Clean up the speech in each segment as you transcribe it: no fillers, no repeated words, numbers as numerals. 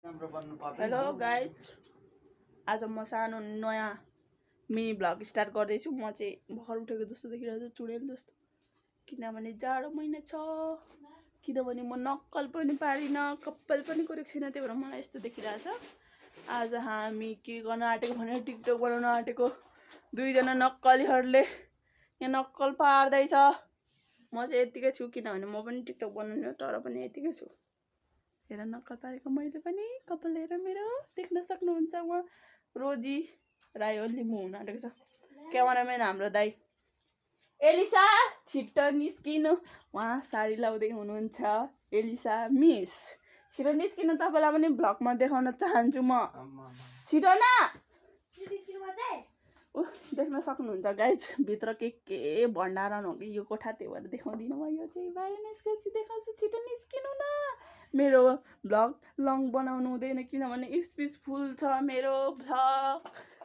Hello guys, आज म सानो नयाँ मिनी भ्लग स्टार्ट गर्दैछु। म चाहिँ भर्खर उठेको जस्तो देखिरहेको छु, चुडेल जस्तो, किनभने जाडो महिना छ। किनभने म नक्कल पनि पारिनँ, कपाल पनि कोरेको छैन, त्यही भएर मलाई यस्तो देखिरहेछ। आज हामी के गर्न आँटेको भनेर टिकटक बनाउन आँटेको। दुईजना नक्कलीहरूले यहाँ नक्कल पार्दैछ। म चाहिँ यतिकै छु, किनभने म पनि टिकटक बनाउने हो, तर पनि यतिकै छु। हेर नक्कल पारेको मैले पनि, कपाल हेर मेरो, देख्न सक्नुहुन्छ। उहाँ रोजी राई ओन्ली म हुन आँटेको छ। क्यामेराम्यान हाम्रो दाई एलिसा, छिट्टो निस्किनु। उहाँ साडी लाउँदै हुनुहुन्छ। एलिसा मिस, छिटो निस्किनु, तपाईँलाई पनि भ्लगमा देखाउन चाहन्छु म। छिटो न, देख्न सक्नुहुन्छ गाइज, भित्र के भण्डारण हो कि यो कोठा, त्यही भएर देखाउँदिनँ म। यो चाहिँ बाहिर निस्केपछि देखाउँछु, छिटो निस्किनु न। मेरो भ्लग लङ बनाउनु हुँदैन, किनभने स्पिच फुल छ। मेरो भ्लग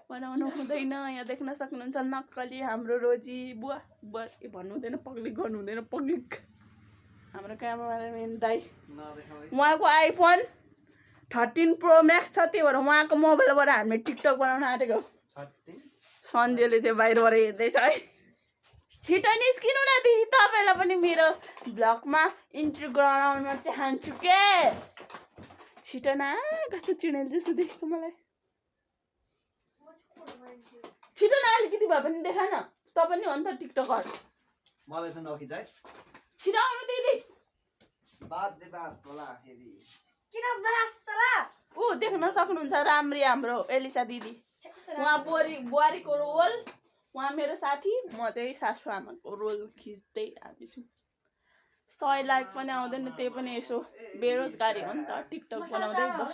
बनाउनु हुँदैन। यहाँ देख्न सक्नुहुन्छ नक्कली हाम्रो रोजी बुवा भन्नु हुँदैन, पब्लिक गर्नु हुँदैन, पब्लिक। हाम्रो क्यामेराम्यान दाई, उहाँको आइफोन 13 प्रो म्याक्स छ, त्यही भएर उहाँको मोबाइलबाट हामीले टिकटक बनाउन आँटेको। सन्जेले चाहिँ बाहिरबाट हेर्दैछ है। छिटो निस्किनु न दिदी, तपाईँलाई पनि मेरो भ्लगमा इन्ट्री गराउन चाहन्छु के। छिटो न, कस्तो चुडेल जस्तो देखेको मलाई। छिटो न, अलिकति भए पनि देखा न, त पनि हो नि त टिकटकर। मलाई त नखिचाइ। छिटो आउनु दिदी। ऊ देख्न सक्नुहुन्छ राम्री हाम्रो एलिसा दिदी। उहाँ बुहारीको रोल, उहाँ मेरो साथी, म चाहिँ सासु आमाको रोल खिच्दै हामी छु। 100 लाइक पनि आउँदैन, त्यही पनि यसो बेरोजगारी हो नि त, टिकटक बनाउँदै बस।